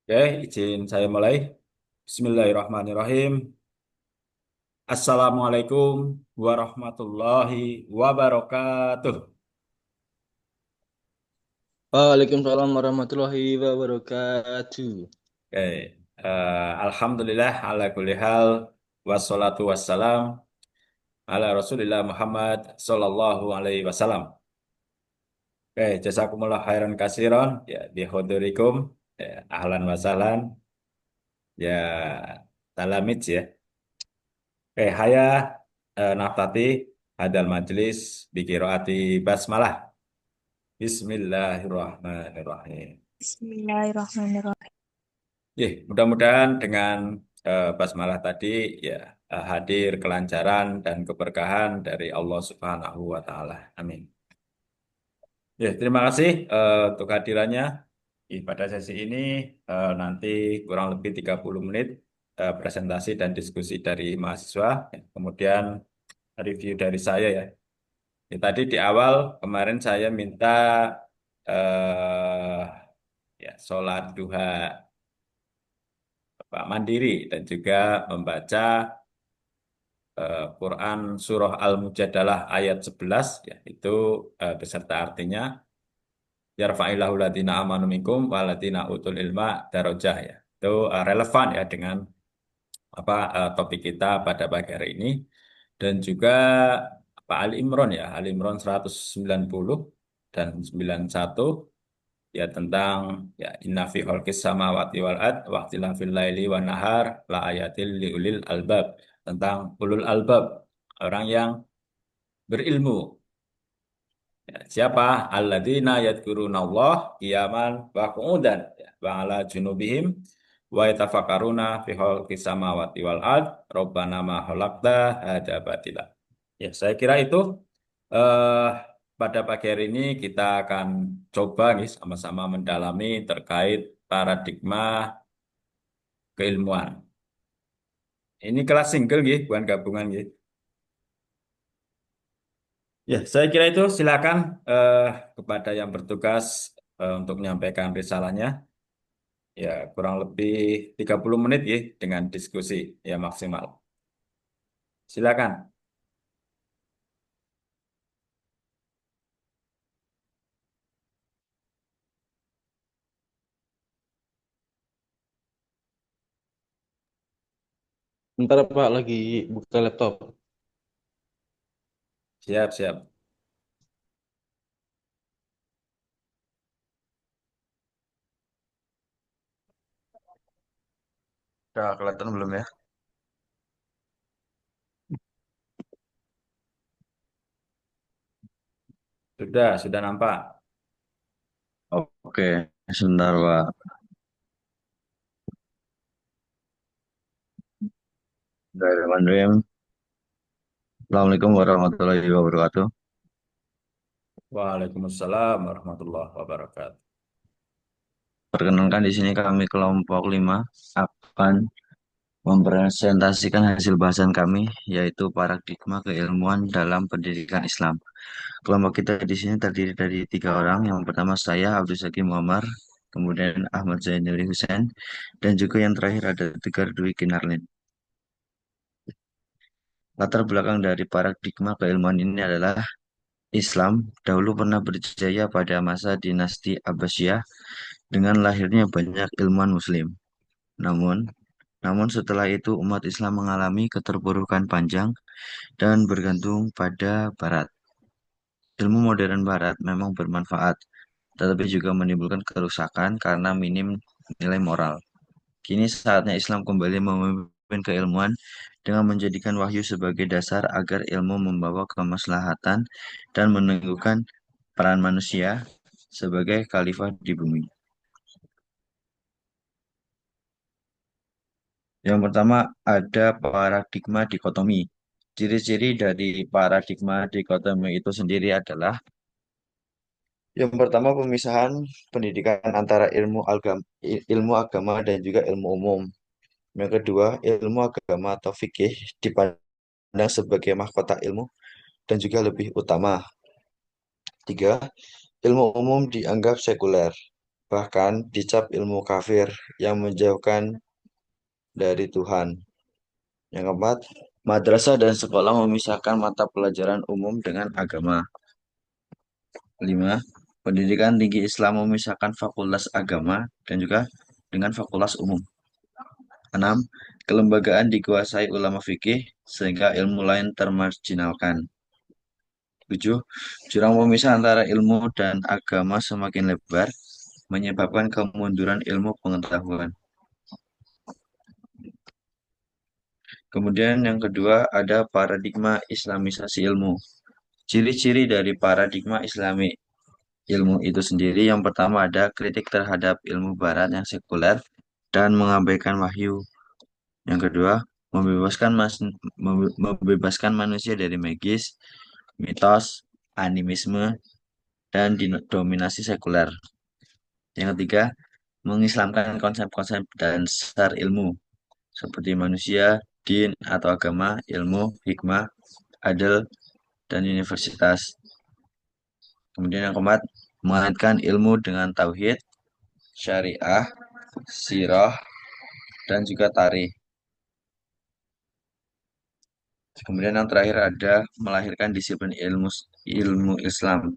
Oke, izin saya mulai. Bismillahirrahmanirrahim. Assalamualaikum warahmatullahi wabarakatuh. Waalaikumsalam warahmatullahi wabarakatuh. Oke, Alhamdulillah ala kulli hal wassalatu wassalam ala Rasulillah Muhammad sallallahu alaihi wasallam. Oke, jazakumullah khairan kasiron ya bihudurikum ya, ahlan wa sahlan ya talamid ya. Oke, haya naftati hadal majlis bikiroati basmalah. Bismillahirrahmanirrahim. Bismillahirrahmanirrahim. Mudah-mudahan dengan basmalah tadi ya hadir kelancaran dan keberkahan dari Allah Subhanahu wa taala. Amin. Terima kasih untuk hadirannya. Pada sesi ini nanti kurang lebih 30 menit presentasi dan diskusi dari mahasiswa, kemudian review dari saya ya. Tadi di awal kemarin saya minta eh sholat duha mandiri dan juga membaca Quran Surah Al-Mujadalah ayat 11 ya itu beserta artinya yarfa'illahu ladina amanu minkum waladina utul ilma darajah ya. Itu relevan ya dengan topik kita pada pagi hari ini dan juga Ali Imran ya Ali Imran 190 dan 91 ya tentang ya inna fi khalqis samawati wal ard wa ikhtilafil laili wan nahar la ayatil liulil albab tentang ulul albab orang yang berilmu. Siapa? Alladzina yadhkurunallah qiyaman wa qu'udan wa ala junubihim wa yatafakkaruna fi khalqis samawati wal ard rabbana ma khalaqta hadza batila. Saya kira itu eh, pada pagi hari ini kita akan coba nih sama-sama mendalami terkait paradigma keilmuan. Ini kelas single gitu, bukan gabungan gitu. Saya kira itu silakan eh, kepada yang bertugas untuk menyampaikan risalahnya. Kurang lebih 30 menit ya dengan diskusi ya maksimal. Silakan. Bentar Pak, lagi buka laptop. Siap, siap. Udah kelihatan belum ya? Sudah nampak. Oke, sebentar Pak. Bismillahirrahmanirrahim. Assalamualaikum warahmatullahi wabarakatuh. Waalaikumsalam warahmatullahi wabarakatuh. Perkenalkan di sini kami kelompok 5 akan mempresentasikan hasil bahasan kami, yaitu paradigma keilmuan dalam pendidikan Islam. Kelompok kita di sini terdiri dari 3 orang. Yang pertama saya, Abdul Saki Muhammad, kemudian Ahmad Zainuri Hussein, dan juga yang terakhir ada Tegar Dwi Kinarlin. Latar belakang dari paradigma keilmuan ini adalah Islam dahulu pernah berjaya pada masa dinasti Abbasiyah dengan lahirnya banyak ilmuwan Muslim. Namun, namun setelah itu umat Islam mengalami keterpurukan panjang dan bergantung pada Barat. Ilmu modern Barat memang bermanfaat, tetapi juga menimbulkan kerusakan karena minim nilai moral. Kini saatnya Islam kembali memimpin keilmuan dengan menjadikan wahyu sebagai dasar agar ilmu membawa kemaslahatan dan meneguhkan peran manusia sebagai khalifah di bumi. Yang pertama ada paradigma dikotomi. Ciri-ciri dari paradigma dikotomi itu sendiri adalah yang pertama pemisahan pendidikan antara ilmu agama dan juga ilmu umum. Yang kedua, ilmu agama atau fikih dipandang sebagai mahkota ilmu dan juga lebih utama. Tiga, ilmu umum dianggap sekuler. bahkan dicap ilmu kafir yang menjauhkan dari Tuhan. Yang keempat, madrasah dan sekolah memisahkan mata pelajaran umum dengan agama. 5. Pendidikan tinggi Islam memisahkan fakultas agama dan juga dengan fakultas umum. 6. Kelembagaan dikuasai ulama fikih sehingga ilmu lain termarginalkan. 7. Jurang pemisah antara ilmu dan agama semakin lebar, menyebabkan kemunduran ilmu pengetahuan. Kemudian yang kedua ada paradigma islamisasi ilmu. Ciri-ciri dari paradigma islami ilmu itu sendiri yang pertama ada kritik terhadap ilmu barat yang sekuler dan mengabaikan wahyu. Yang kedua, membebaskan manusia dari magis, mitos, animisme, dan dominasi sekuler. Yang ketiga, mengislamkan konsep-konsep dasar ilmu seperti manusia, din atau agama, ilmu, hikmah, adil, dan universitas. Kemudian yang keempat, mengaitkan ilmu dengan tauhid, syariah, sirah, dan juga tarikh. Kemudian yang terakhir ada melahirkan disiplin ilmu Islam,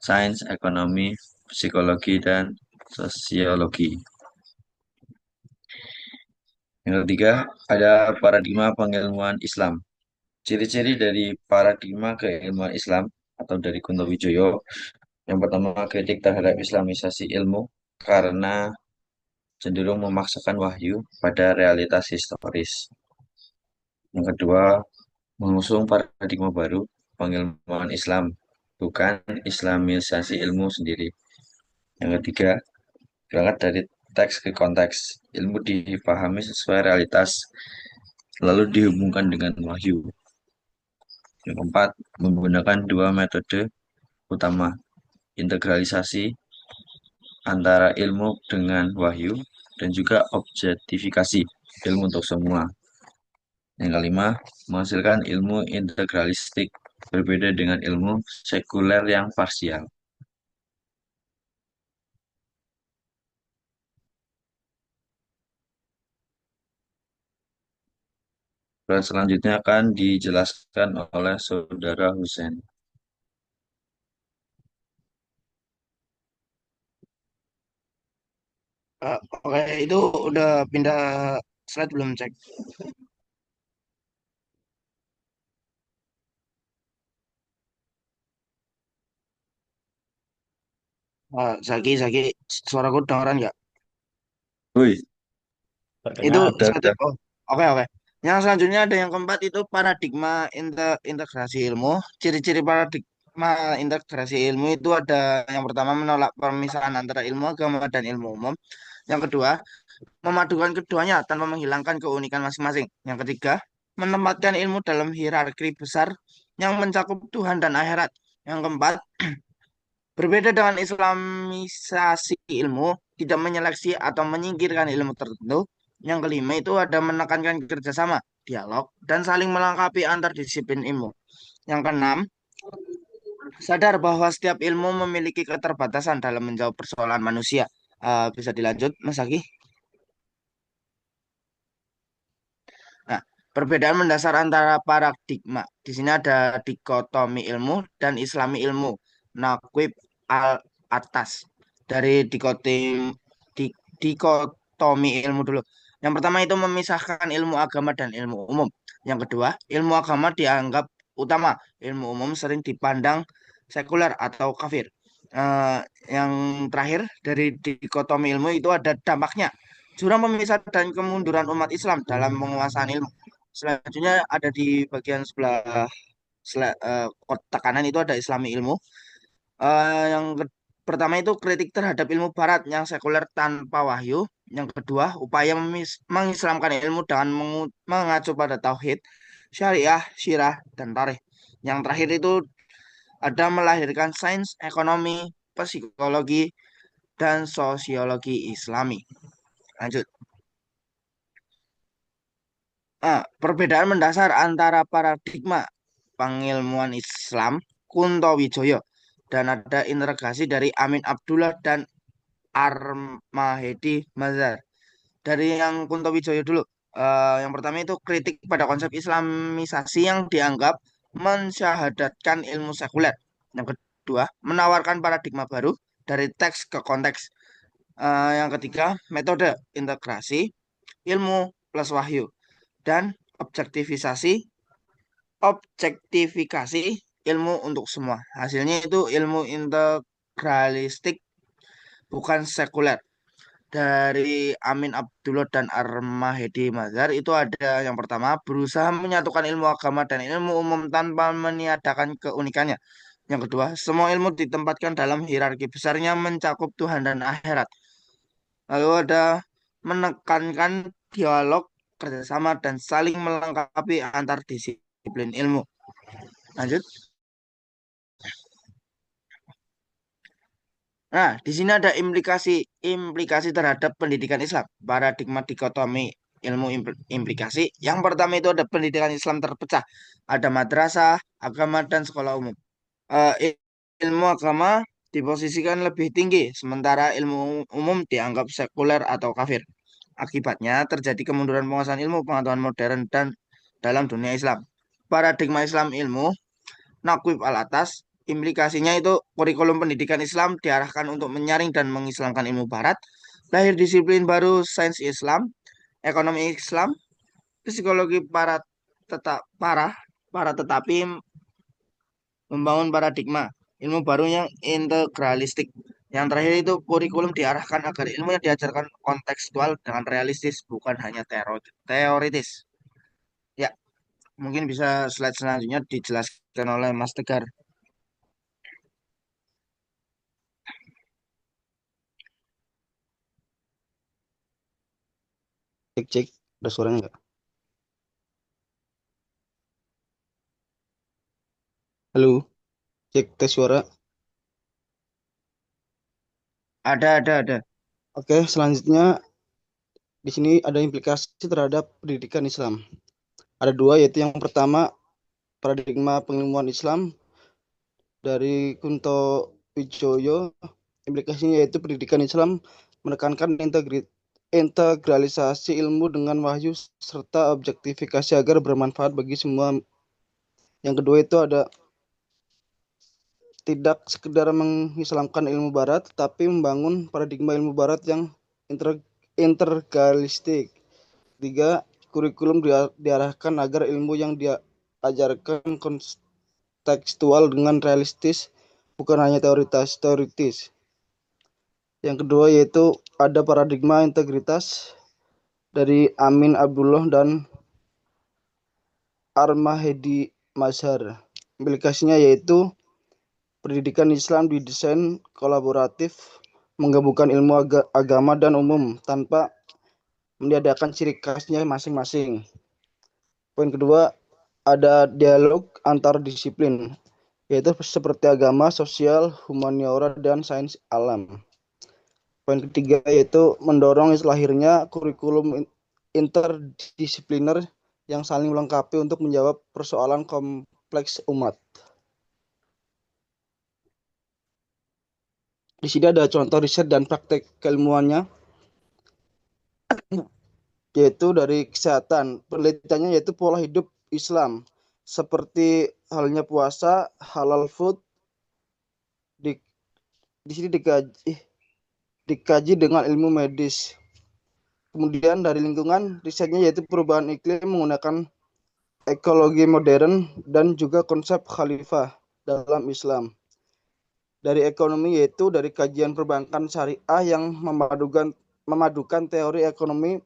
sains, ekonomi, psikologi, dan sosiologi. Yang ketiga ada paradigma pengilmuan Islam. Ciri-ciri dari paradigma keilmuan Islam atau dari Kunto Wijoyo, yang pertama kritik terhadap islamisasi ilmu karena cenderung memaksakan wahyu pada realitas historis. Yang kedua, mengusung paradigma baru, pengilmuan Islam, bukan islamisasi ilmu sendiri. Yang ketiga, berangkat dari teks ke konteks, ilmu dipahami sesuai realitas, lalu dihubungkan dengan wahyu. Yang keempat, menggunakan dua metode utama, integralisasi antara ilmu dengan wahyu, dan juga objektifikasi ilmu untuk semua. Yang kelima, menghasilkan ilmu integralistik berbeda dengan ilmu sekuler yang parsial. Dan selanjutnya akan dijelaskan oleh Saudara Husen. Oke, itu udah pindah slide belum cek? Zaki, suaraku dengeran nggak? Wih, Itu Terdengar. slide, udah. oh, oke. Yang selanjutnya ada yang keempat itu paradigma integrasi ilmu. Ciri-ciri paradigma integrasi ilmu itu ada yang pertama menolak pemisahan antara ilmu agama dan ilmu umum. Yang kedua, memadukan keduanya tanpa menghilangkan keunikan masing-masing. Yang ketiga, menempatkan ilmu dalam hierarki besar yang mencakup Tuhan dan akhirat. Yang keempat, berbeda dengan islamisasi ilmu, tidak menyeleksi atau menyingkirkan ilmu tertentu. Yang kelima itu ada menekankan kerjasama, dialog, dan saling melengkapi antar disiplin ilmu. Yang keenam, sadar bahwa setiap ilmu memiliki keterbatasan dalam menjawab persoalan manusia. Bisa dilanjut, Mas Aki? Nah, perbedaan mendasar antara paradigma. Di sini ada dikotomi ilmu dan islami ilmu. Nakwib al atas. Dari dikotomi ilmu dulu. Yang pertama itu memisahkan ilmu agama dan ilmu umum. Yang kedua, ilmu agama dianggap utama. Ilmu umum sering dipandang sekuler atau kafir. Eh, yang terakhir dari dikotomi ilmu itu ada dampaknya. Jurang pemisah dan kemunduran umat Islam dalam penguasaan ilmu. Selanjutnya ada di bagian sebelah kotak kanan itu ada Islami ilmu. Yang pertama itu kritik terhadap ilmu Barat yang sekuler tanpa wahyu. Yang kedua, upaya mengislamkan ilmu dengan mengacu pada tauhid, syariah, syirah, dan tarikh. Yang terakhir itu ada melahirkan sains, ekonomi, psikologi, dan sosiologi Islami. Lanjut. Perbedaan mendasar antara paradigma pengilmuan Islam Kunto Wijoyo dan ada integrasi dari Amin Abdullah dan Ar-Mahdi Mazhar. Dari yang Kunto Wijoyo dulu. Yang pertama itu kritik pada konsep Islamisasi yang dianggap mensyahadatkan ilmu sekuler. Yang kedua, menawarkan paradigma baru dari teks ke konteks. Yang ketiga, metode integrasi ilmu plus wahyu dan objektivisasi objektifikasi ilmu untuk semua. Hasilnya itu ilmu integralistik bukan sekuler. Dari Amin Abdullah dan Ar-Mahdi Mazhar itu ada yang pertama berusaha menyatukan ilmu agama dan ilmu umum tanpa meniadakan keunikannya. Yang kedua, semua ilmu ditempatkan dalam hierarki besarnya mencakup Tuhan dan akhirat. Lalu ada menekankan dialog, kerjasama, dan saling melengkapi antar disiplin ilmu. Lanjut. Nah, di sini ada implikasi terhadap pendidikan Islam. Paradigma dikotomi ilmu implikasi. Yang pertama itu ada pendidikan Islam terpecah. Ada madrasah, agama, dan sekolah umum. Ilmu agama diposisikan lebih tinggi, sementara ilmu umum dianggap sekuler atau kafir. Akibatnya terjadi kemunduran penguasaan ilmu pengetahuan modern dan dalam dunia Islam. Paradigma Islam ilmu Nakwib al-atas, implikasinya itu kurikulum pendidikan Islam diarahkan untuk menyaring dan mengislamkan ilmu Barat, lahir disiplin baru sains Islam, ekonomi Islam, psikologi para tetapi membangun paradigma ilmu baru yang integralistik. Yang terakhir itu kurikulum diarahkan agar ilmu yang diajarkan kontekstual dengan realistis, bukan hanya teoritis. Ya, mungkin bisa slide selanjutnya dijelaskan oleh Mas Tegar. Cek cek, ada suaranya nggak? Halo, cek tes suara. Ada. Oke, selanjutnya di sini ada implikasi terhadap pendidikan Islam. Ada dua, yaitu yang pertama paradigma pengilmuan Islam dari Kunto Wijoyo. Implikasinya yaitu pendidikan Islam menekankan integralisasi ilmu dengan wahyu serta objektifikasi agar bermanfaat bagi semua. Yang kedua itu ada tidak sekedar mengislamkan ilmu barat, tetapi membangun paradigma ilmu barat yang integralistik. Tiga, kurikulum diarahkan agar ilmu yang diajarkan kontekstual dengan realistis, bukan hanya teoritis. Yang kedua yaitu ada paradigma integritas dari Amin Abdullah dan Ar-Mahdi Mazhar. Implikasinya yaitu pendidikan Islam didesain kolaboratif, menggabungkan ilmu agama dan umum tanpa meniadakan ciri khasnya masing-masing. Poin kedua, ada dialog antar disiplin, yaitu seperti agama, sosial, humaniora, dan sains alam. Poin ketiga yaitu mendorong lahirnya kurikulum interdisipliner yang saling melengkapi untuk menjawab persoalan kompleks umat. Di sini ada contoh riset dan praktek keilmuannya, yaitu dari kesehatan. Penelitiannya yaitu pola hidup Islam, seperti halnya puasa, halal food. Di sini dikaji dengan ilmu medis. Kemudian dari lingkungan, risetnya yaitu perubahan iklim menggunakan ekologi modern dan juga konsep khalifah dalam Islam. Dari ekonomi yaitu dari kajian perbankan syariah yang memadukan teori ekonomi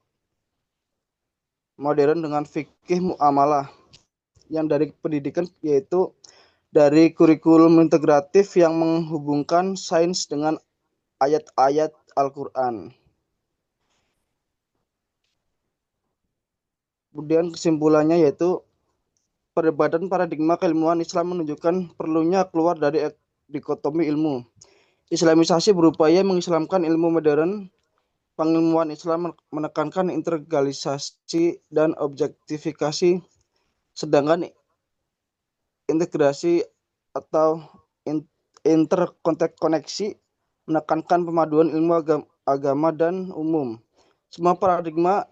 modern dengan fikih muamalah. Yang dari pendidikan yaitu dari kurikulum integratif yang menghubungkan sains dengan ayat-ayat Al-Quran. Kemudian kesimpulannya yaitu perdebatan paradigma keilmuan Islam menunjukkan perlunya keluar dari dikotomi ilmu. Islamisasi berupaya mengislamkan ilmu modern. Pengilmuan Islam menekankan integralisasi dan objektifikasi, sedangkan integrasi atau interkoneksi menekankan pemaduan ilmu agama dan umum. Semua paradigma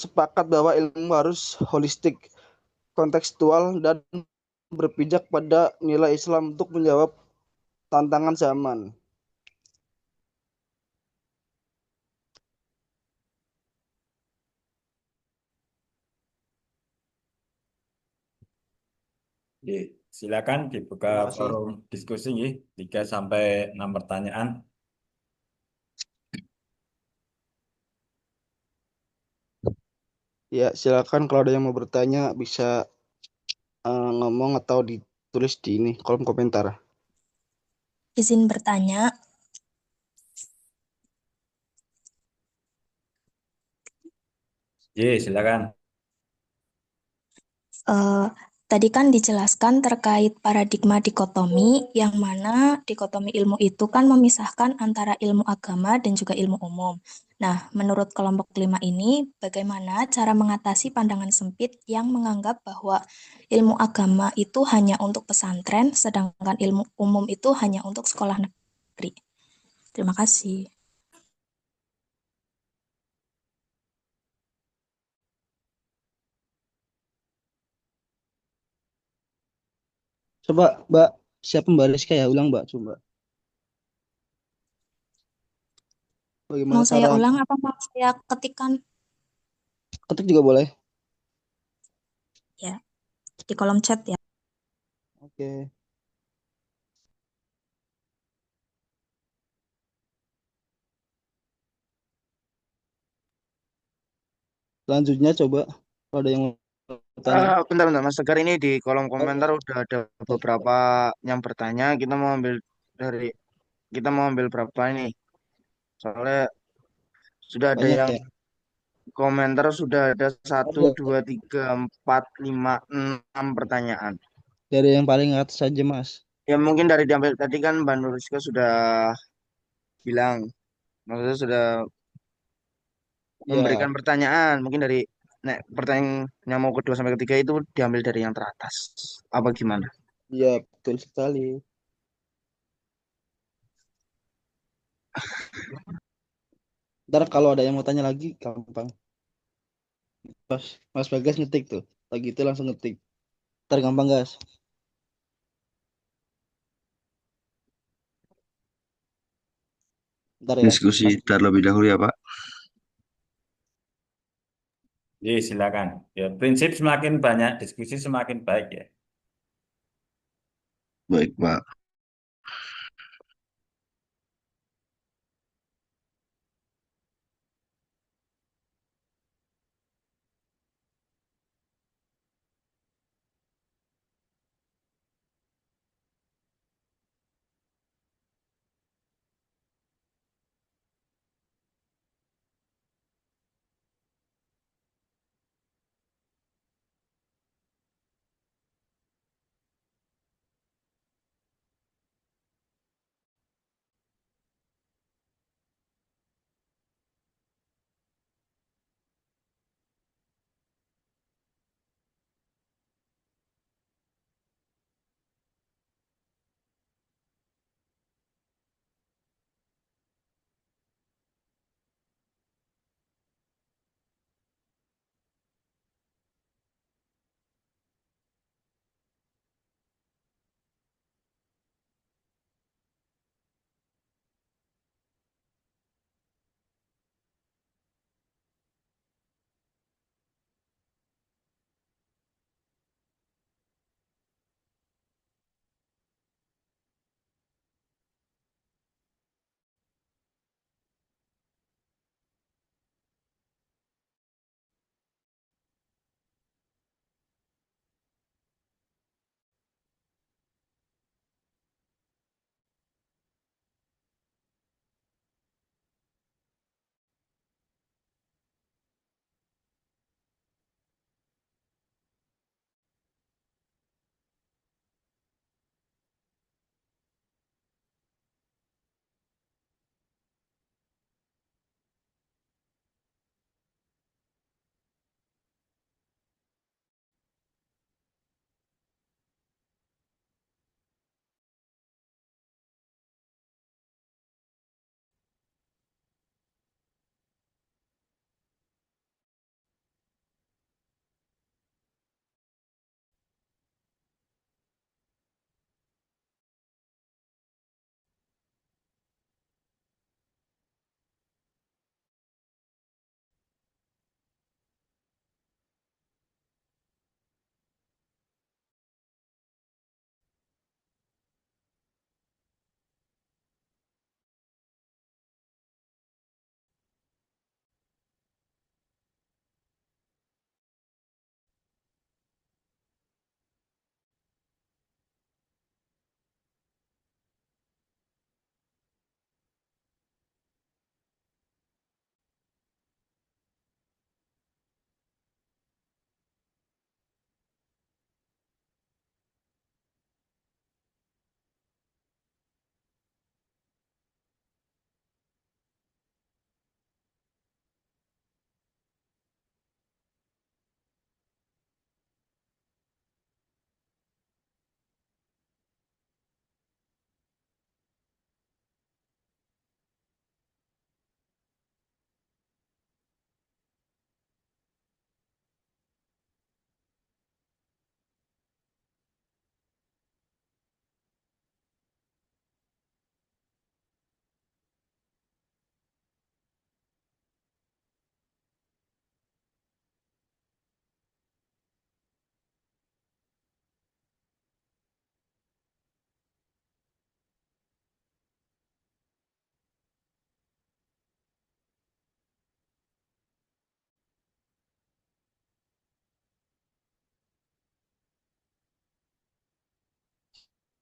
sepakat bahwa ilmu harus holistik, kontekstual, dan berpijak pada nilai Islam untuk menjawab tantangan zaman. Oke, silakan dibuka Terima kasih. forum diskusi ya, 3 sampai 6 pertanyaan. Ya, silakan kalau ada yang mau bertanya bisa ngomong atau ditulis di ini kolom komentar. Izin bertanya, Silakan. eh, tadi kan dijelaskan terkait paradigma dikotomi, yang mana dikotomi ilmu itu kan memisahkan antara ilmu agama dan juga ilmu umum. Nah, menurut kelompok 5 ini, bagaimana cara mengatasi pandangan sempit yang menganggap bahwa ilmu agama itu hanya untuk pesantren, sedangkan ilmu umum itu hanya untuk sekolah negeri? Terima kasih. Coba, Mbak, siapa Mbak Rizka ya? Ulang, Mbak, coba. Bagaimana Mau saya cara ulang apa mau saya ketikkan ketik juga boleh? ya di kolom chat ya? Oke. Selanjutnya coba kalau ada yang mau bertanya. Bentar-bentar Mas Tegar, ini di kolom komentar udah ada beberapa yang bertanya. Dari kita mau ambil berapa ini? Soalnya sudah ada Banyak yang ya. komentar, sudah ada satu, Ada. dua, tiga, empat, lima, enam pertanyaan. Dari yang paling atas saja, Mas. Ya mungkin dari diambil tadi kan Mbak Nuriska sudah bilang, maksudnya sudah Ya, memberikan pertanyaan. Mungkin dari pertanyaan yang mau kedua sampai ketiga itu diambil dari yang teratas. Apa gimana? ya betul sekali. Ntar kalau ada yang mau tanya lagi, gampang. Mas Bagas ngetik tuh. Lagi itu langsung ngetik. Ntar gampang, guys. Ntar ya. Diskusi terlebih dahulu ya, Pak. Silakan. Ya, prinsip semakin banyak diskusi semakin baik ya. Baik, Pak.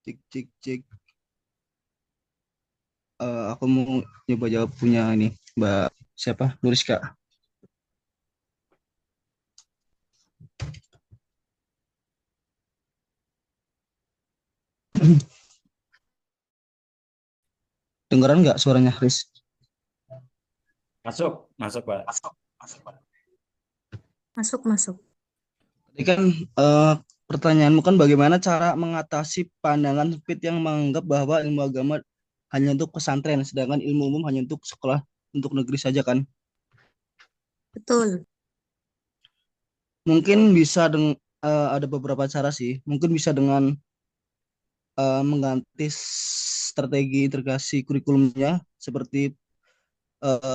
Cik, cik, cik. Aku mau nyoba jawab punya ini, Mbak siapa? Nuriska. Dengeran nggak suaranya, Riz? Masuk, masuk, Pak. Masuk, masuk. Tadi kan eh, pertanyaanmu kan bagaimana cara mengatasi pandangan sempit yang menganggap bahwa ilmu agama hanya untuk pesantren, sedangkan ilmu umum hanya untuk sekolah untuk negeri saja kan? Betul. Mungkin bisa ada beberapa cara sih. Mungkin bisa dengan mengganti strategi integrasi kurikulumnya seperti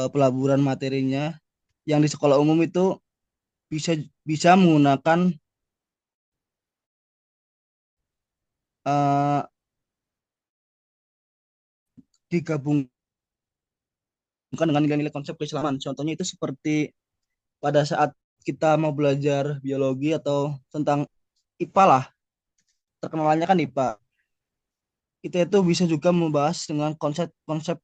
pelaburan materinya yang di sekolah umum itu bisa bisa menggunakan eh, digabungkan dengan nilai-nilai konsep keislaman. Contohnya itu seperti pada saat kita mau belajar biologi atau tentang IPA lah, terkenalannya kan IPA. Kita itu bisa juga membahas dengan konsep-konsep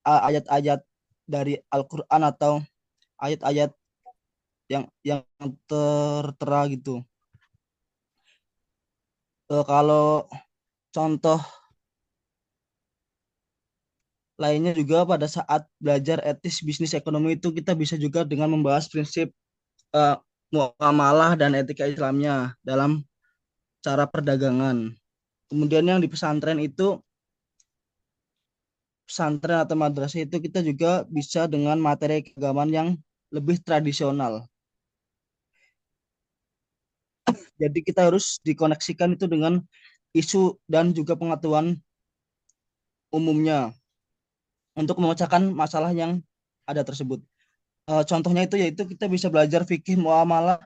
ayat-ayat dari Al-Quran atau ayat-ayat yang tertera gitu. Kalau contoh lainnya juga pada saat belajar etis bisnis ekonomi itu kita bisa juga dengan membahas prinsip eh, muamalah dan etika Islamnya dalam cara perdagangan. Kemudian yang di pesantren atau madrasah itu kita juga bisa dengan materi keagamaan yang lebih tradisional. Jadi kita harus dikoneksikan itu dengan isu dan juga pengetahuan umumnya untuk memecahkan masalah yang ada tersebut. Contohnya itu yaitu kita bisa belajar fikih muamalah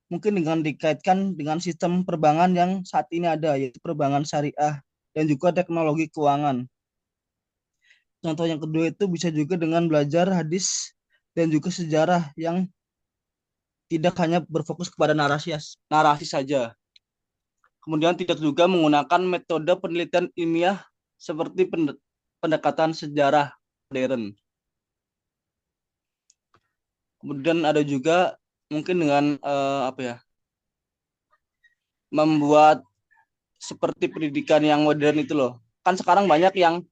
mungkin dengan dikaitkan dengan sistem perbankan yang saat ini ada yaitu perbankan syariah dan juga teknologi keuangan. Contoh yang kedua itu bisa juga dengan belajar hadis dan juga sejarah yang tidak hanya berfokus kepada narasi saja. Kemudian tidak juga menggunakan metode penelitian ilmiah seperti pendekatan sejarah modern. Kemudian ada juga mungkin dengan membuat seperti pendidikan yang modern itu loh. Kan sekarang banyak yang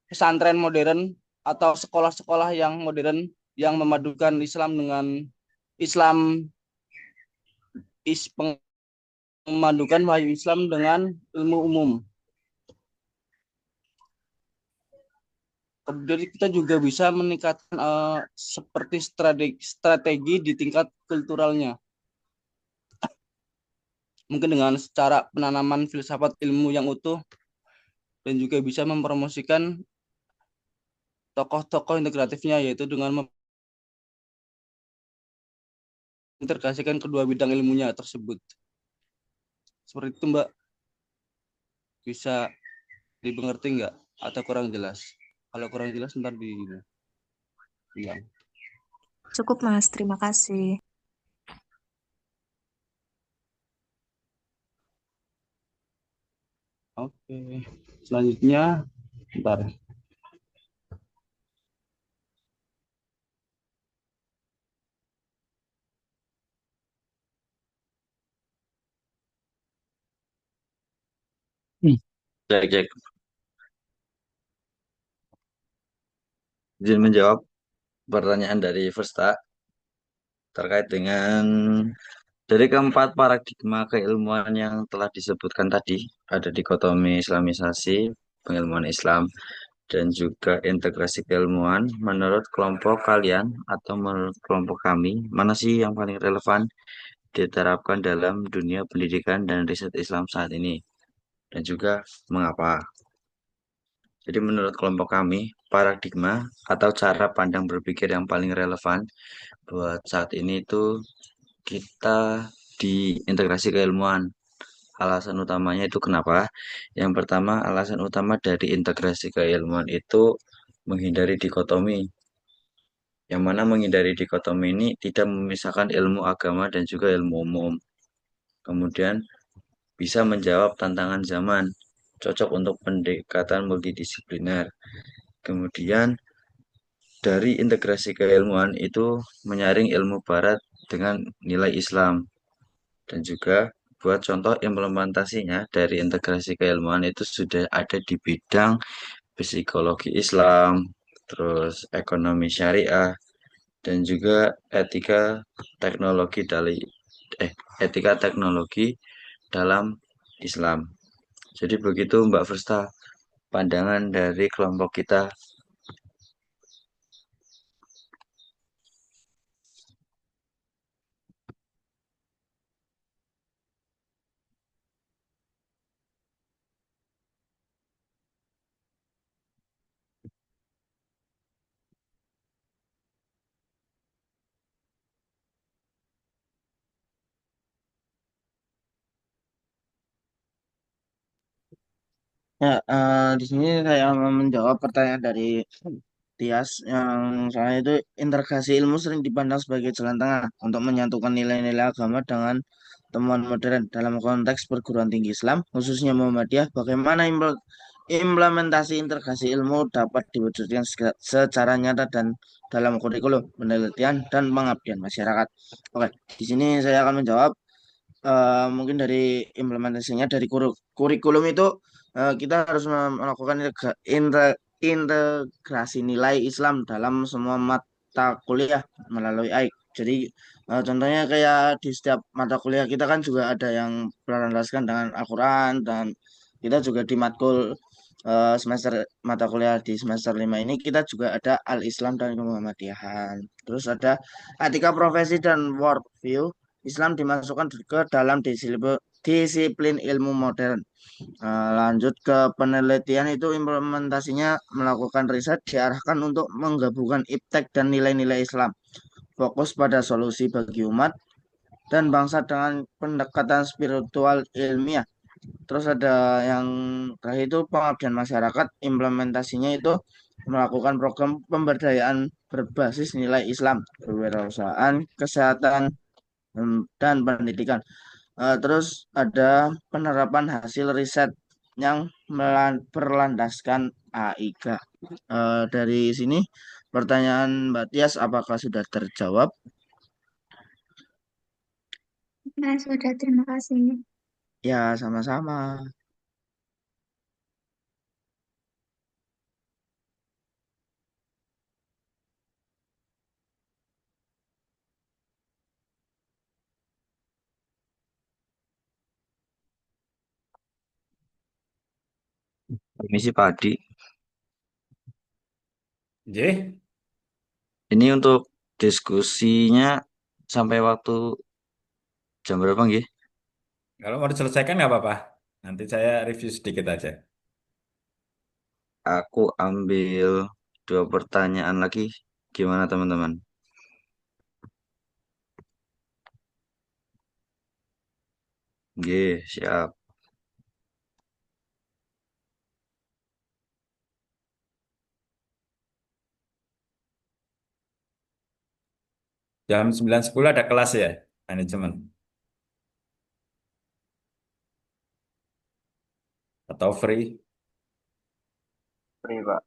pesantren modern atau sekolah-sekolah yang modern yang memadukan Islam dengan Islam memadukan wahyu Islam dengan ilmu umum. Kemudian kita juga bisa meningkatkan seperti strategi di tingkat kulturalnya. Mungkin dengan secara penanaman filsafat ilmu yang utuh dan juga bisa mempromosikan tokoh-tokoh integratifnya yaitu dengan mengintegrasikan kedua bidang ilmunya tersebut. Seperti itu Mbak. Bisa dimengerti nggak atau kurang jelas? Kalau kurang jelas ntar bilang. Cukup, Mas. Terima kasih. Oke. Selanjutnya, ntar. Cek, cek. Izin menjawab pertanyaan dari Versta terkait dengan dari keempat paradigma keilmuan yang telah disebutkan tadi, ada dikotomi Islamisasi, pengilmuan Islam, dan juga integrasi keilmuan. Menurut kelompok kalian atau menurut kelompok kami, mana sih yang paling relevan diterapkan dalam dunia pendidikan dan riset Islam saat ini? Dan juga mengapa? Jadi menurut kelompok kami, paradigma atau cara pandang berpikir yang paling relevan buat saat ini itu kita di integrasi keilmuan. Alasan utamanya itu kenapa? Yang pertama, alasan utama dari integrasi keilmuan itu menghindari dikotomi. Yang mana menghindari dikotomi ini tidak memisahkan ilmu agama dan juga ilmu umum. Kemudian bisa menjawab tantangan zaman. cocok untuk pendekatan multidisipliner. Kemudian dari integrasi keilmuan itu menyaring ilmu barat dengan nilai Islam dan juga buat contoh implementasinya dari integrasi keilmuan itu sudah ada di bidang psikologi Islam, terus ekonomi syariah dan juga etika teknologi dari etika teknologi dalam Islam. Jadi begitu Mbak Versta pandangan dari kelompok kita. Ya, di sini saya mau menjawab pertanyaan dari Tias yang soalnya itu integrasi ilmu sering dipandang sebagai jalan tengah untuk menyatukan nilai-nilai agama dengan temuan modern dalam konteks perguruan tinggi Islam, khususnya Muhammadiyah. Bagaimana implementasi integrasi ilmu dapat diwujudkan secara nyata dan dalam kurikulum, penelitian, dan pengabdian masyarakat. Oke, di sini saya akan menjawab mungkin dari implementasinya dari kurikulum itu kita harus melakukan integrasi nilai Islam dalam semua mata kuliah melalui AIK. Jadi contohnya kayak di setiap mata kuliah kita kan juga ada yang berlandaskan dengan Al-Quran dan kita juga di matkul semester mata kuliah di semester 5 ini kita juga ada Al-Islam dan Kemuhammadiyahan. Terus ada etika profesi dan worldview Islam dimasukkan ke dalam disiplin ilmu modern. Lanjut ke penelitian itu implementasinya melakukan riset diarahkan untuk menggabungkan iptek dan nilai-nilai Islam. Fokus pada solusi bagi umat dan bangsa dengan pendekatan spiritual ilmiah. Terus ada yang terakhir itu pengabdian masyarakat. Implementasinya itu melakukan program pemberdayaan berbasis nilai Islam, kewirausahaan, kesehatan, dan pendidikan. Terus ada penerapan hasil riset yang berlandaskan AIK. Dari sini pertanyaan Mbak Tias apakah sudah terjawab? Nah, sudah, terima kasih. Ya, sama-sama. Permisi Pak Adi, J, ini untuk diskusinya sampai waktu jam berapa nggih? kalau mau diselesaikan nggak apa-apa. Nanti saya review sedikit aja. Aku ambil dua pertanyaan lagi. Gimana teman-teman? Nggih, siap. Jam 9.10 ada kelas ya, manajemen. Atau free? Free, Pak.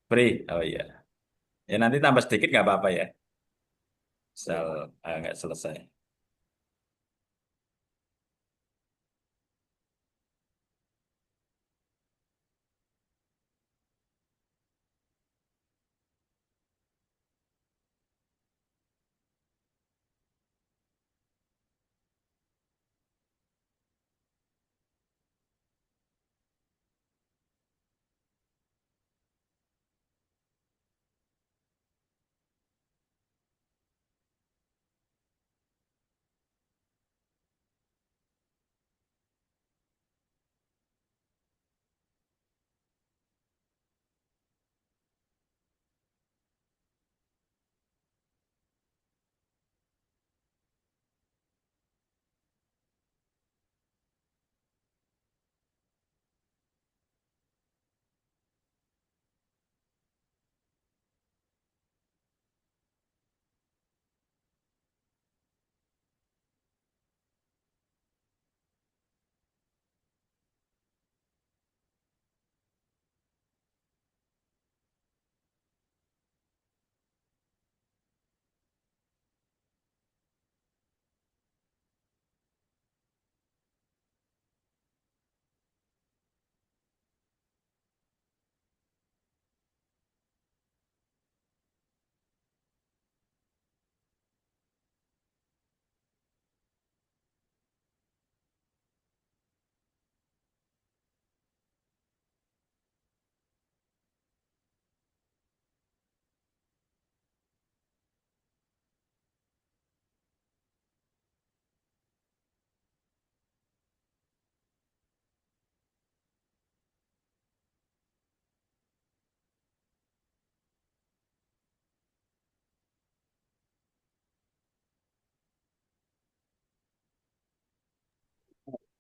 Free, oh iya. Ya nanti tambah sedikit nggak apa-apa ya. Free, Misal Pak. nggak selesai.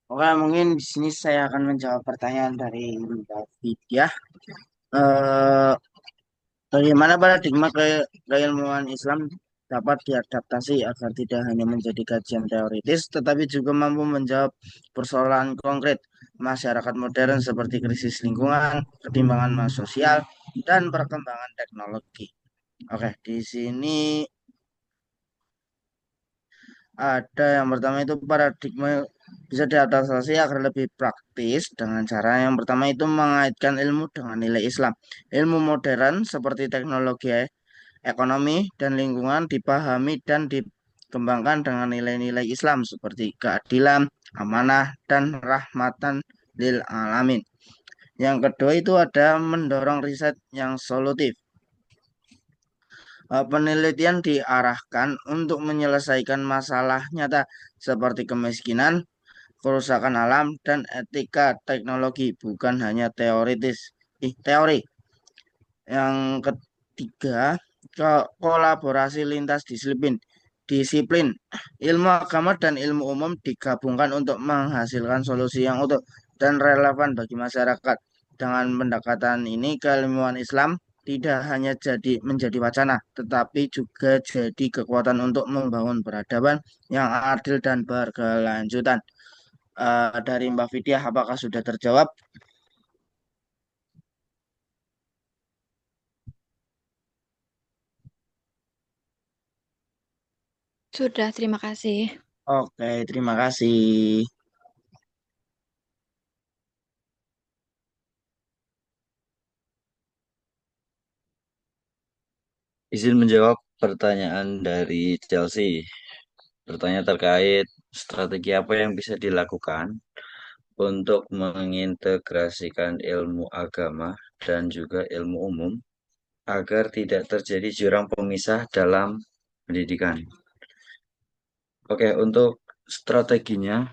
Oke, mungkin di sini saya akan menjawab pertanyaan dari Mbak Vidya. Eh, Bagaimana paradigma keilmuan Islam dapat diadaptasi agar tidak hanya menjadi kajian teoritis, tetapi juga mampu menjawab persoalan konkret masyarakat modern seperti krisis lingkungan, ketimbangan sosial, dan perkembangan teknologi. Oke, di sini ada yang pertama itu paradigma bisa diadaptasi agar lebih praktis dengan cara yang pertama itu mengaitkan ilmu dengan nilai Islam. Ilmu modern seperti teknologi, ekonomi, dan lingkungan dipahami dan dikembangkan dengan nilai-nilai Islam seperti keadilan, amanah, dan rahmatan lil alamin. Yang kedua itu ada mendorong riset yang solutif. Penelitian diarahkan untuk menyelesaikan masalah nyata seperti kemiskinan, kerusakan alam, dan etika teknologi, bukan hanya teori. Yang ketiga, kolaborasi lintas disiplin. Ilmu agama dan ilmu umum digabungkan untuk menghasilkan solusi yang utuh dan relevan bagi masyarakat. Dengan pendekatan ini, keilmuan Islam tidak hanya menjadi wacana, tetapi juga jadi kekuatan untuk membangun peradaban yang adil dan berkelanjutan. Dari Mbak Vidya, apakah sudah terjawab? Sudah, terima kasih. Oke, terima kasih. Izin menjawab pertanyaan dari Chelsea. Bertanya terkait strategi apa yang bisa dilakukan untuk mengintegrasikan ilmu agama dan juga ilmu umum agar tidak terjadi jurang pemisah dalam pendidikan. Oke, untuk strateginya,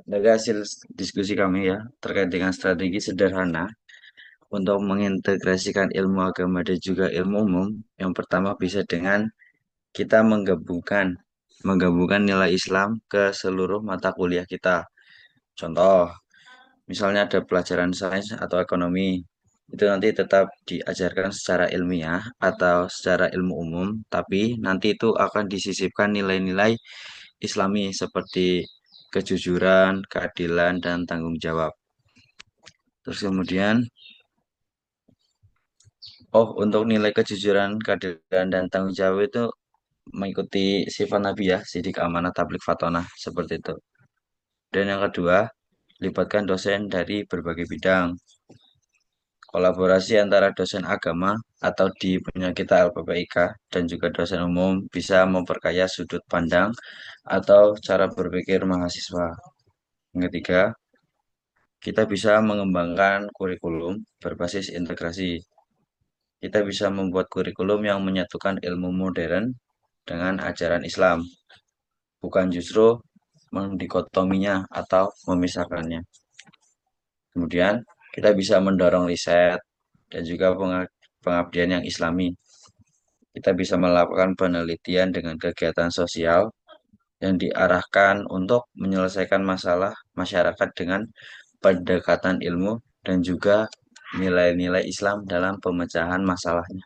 dari hasil diskusi kami ya, terkait dengan strategi sederhana untuk mengintegrasikan ilmu agama dan juga ilmu umum, yang pertama bisa dengan kita menggabungkan nilai Islam ke seluruh mata kuliah kita. Contoh, misalnya ada pelajaran sains atau ekonomi, itu nanti tetap diajarkan secara ilmiah atau secara ilmu umum, tapi nanti itu akan disisipkan nilai-nilai Islami seperti kejujuran, keadilan, dan tanggung jawab. Terus kemudian, untuk nilai kejujuran, keadilan, dan tanggung jawab itu mengikuti sifat Nabi ya, sidik amanah tablik fatonah, seperti itu. Dan yang kedua, libatkan dosen dari berbagai bidang. Kolaborasi antara dosen agama atau di punya kita LPPIK dan juga dosen umum bisa memperkaya sudut pandang atau cara berpikir mahasiswa. Yang ketiga, kita bisa mengembangkan kurikulum berbasis integrasi. Kita bisa membuat kurikulum yang menyatukan ilmu modern dengan ajaran Islam, bukan justru mendikotominya atau memisahkannya. Kemudian, kita bisa mendorong riset dan juga pengabdian yang Islami. Kita bisa melakukan penelitian dengan kegiatan sosial yang diarahkan untuk menyelesaikan masalah masyarakat dengan pendekatan ilmu dan juga nilai-nilai Islam dalam pemecahan masalahnya.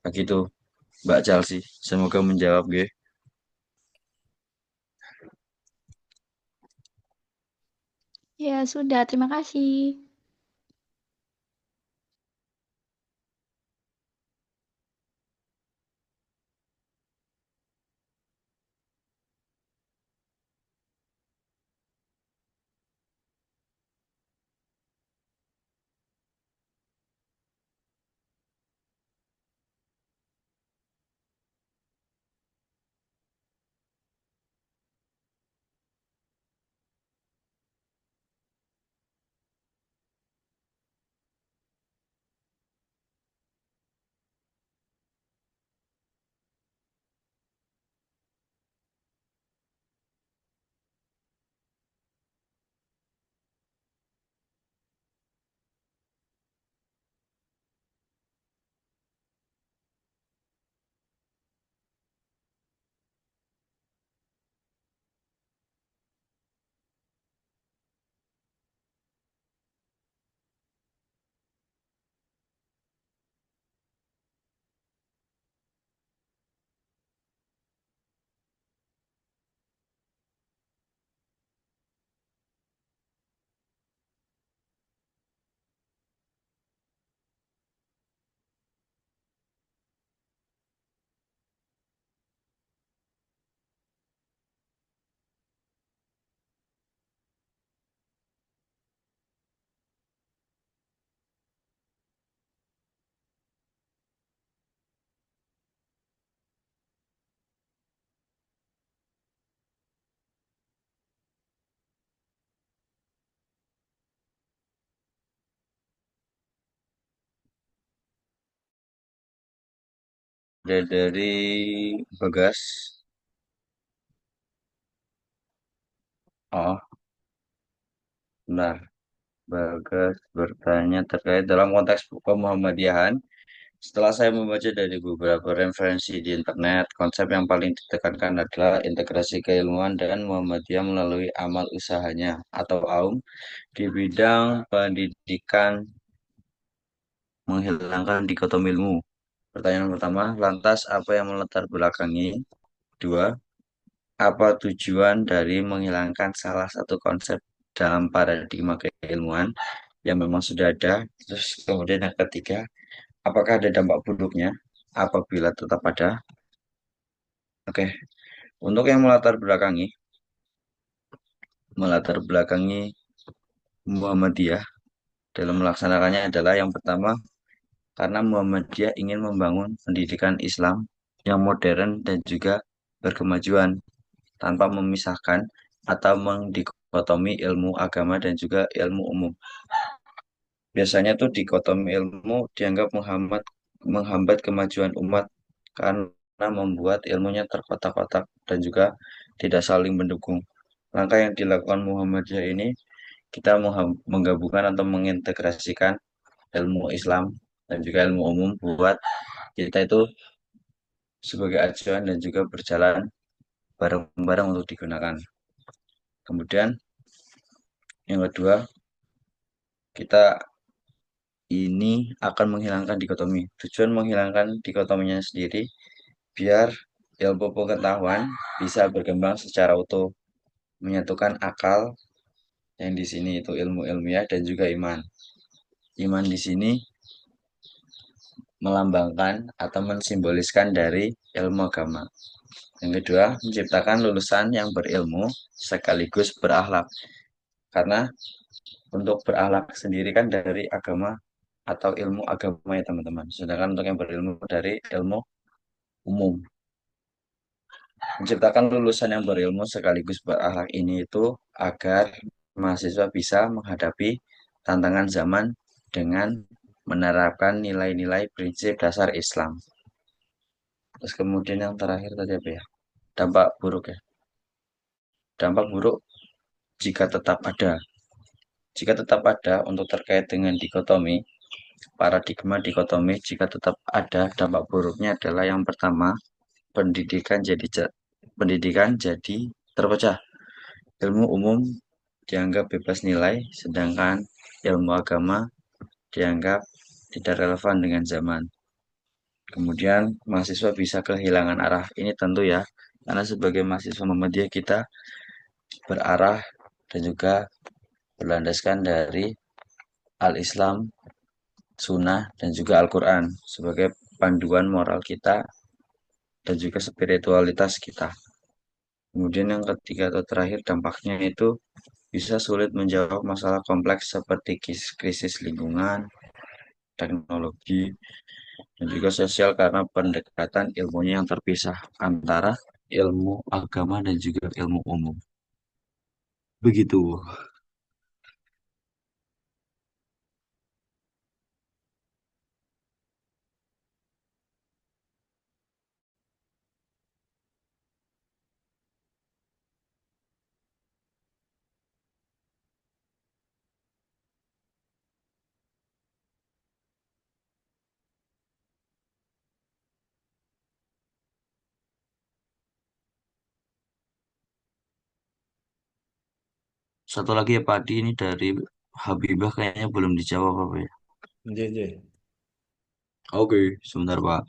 Begitu, Mbak Chelsea. Semoga menjawab, G. Ya, sudah, terima kasih. Dari Bagas. Oh, benar. Bagas bertanya terkait dalam konteks kemuhammadiyahan. Setelah saya membaca dari beberapa referensi di internet, konsep yang paling ditekankan adalah integrasi keilmuan dan Muhammadiyah melalui amal usahanya atau AUM di bidang pendidikan menghilangkan dikotomi ilmu. Pertanyaan pertama, lantas apa yang melatar belakangi? Dua, apa tujuan dari menghilangkan salah satu konsep dalam paradigma keilmuan yang memang sudah ada? Terus kemudian yang ketiga, apakah ada dampak buruknya apabila tetap ada? Oke, untuk yang melatar belakangi Muhammadiyah dalam melaksanakannya adalah yang pertama, karena Muhammadiyah ingin membangun pendidikan Islam yang modern dan juga berkemajuan tanpa memisahkan atau mendikotomi ilmu agama dan juga ilmu umum. Biasanya tuh dikotomi ilmu dianggap menghambat kemajuan umat karena membuat ilmunya terkotak-kotak dan juga tidak saling mendukung. Langkah yang dilakukan Muhammadiyah ini kita menggabungkan atau mengintegrasikan ilmu Islam dan juga ilmu umum buat kita itu sebagai acuan dan juga berjalan bareng-bareng untuk digunakan. Kemudian yang kedua, kita ini akan menghilangkan dikotomi. Tujuan menghilangkan dikotominya sendiri biar ilmu pengetahuan bisa berkembang secara utuh, menyatukan akal yang di sini itu ilmu ilmiah dan juga iman. Iman di sini melambangkan atau mensimboliskan dari ilmu agama. Yang kedua, menciptakan lulusan yang berilmu sekaligus berakhlak. Karena untuk berakhlak sendiri kan dari agama atau ilmu agama ya teman-teman. Sedangkan untuk yang berilmu dari ilmu umum. Menciptakan lulusan yang berilmu sekaligus berakhlak ini itu agar mahasiswa bisa menghadapi tantangan zaman dengan menerapkan nilai-nilai prinsip dasar Islam. Terus kemudian yang terakhir tadi apa ya? Dampak buruk ya. Dampak buruk jika tetap ada. Jika tetap ada untuk terkait dengan dikotomi, paradigma dikotomi, jika tetap ada dampak buruknya adalah yang pertama, pendidikan jadi terpecah. Ilmu umum dianggap bebas nilai, sedangkan ilmu agama dianggap tidak relevan dengan zaman. Kemudian mahasiswa bisa kehilangan arah. Ini tentu ya, karena sebagai mahasiswa Muhammadiyah kita berarah dan juga berlandaskan dari Al-Islam, Sunnah, dan juga Al-Quran sebagai panduan moral kita dan juga spiritualitas kita. Kemudian yang ketiga atau terakhir dampaknya itu bisa sulit menjawab masalah kompleks seperti krisis lingkungan, teknologi, dan juga sosial karena pendekatan ilmunya yang terpisah antara ilmu agama dan juga ilmu umum. Begitu. Satu lagi ya Pak Adi, ini dari Habibah kayaknya belum dijawab apa ya? JJ. Oke, sebentar Pak.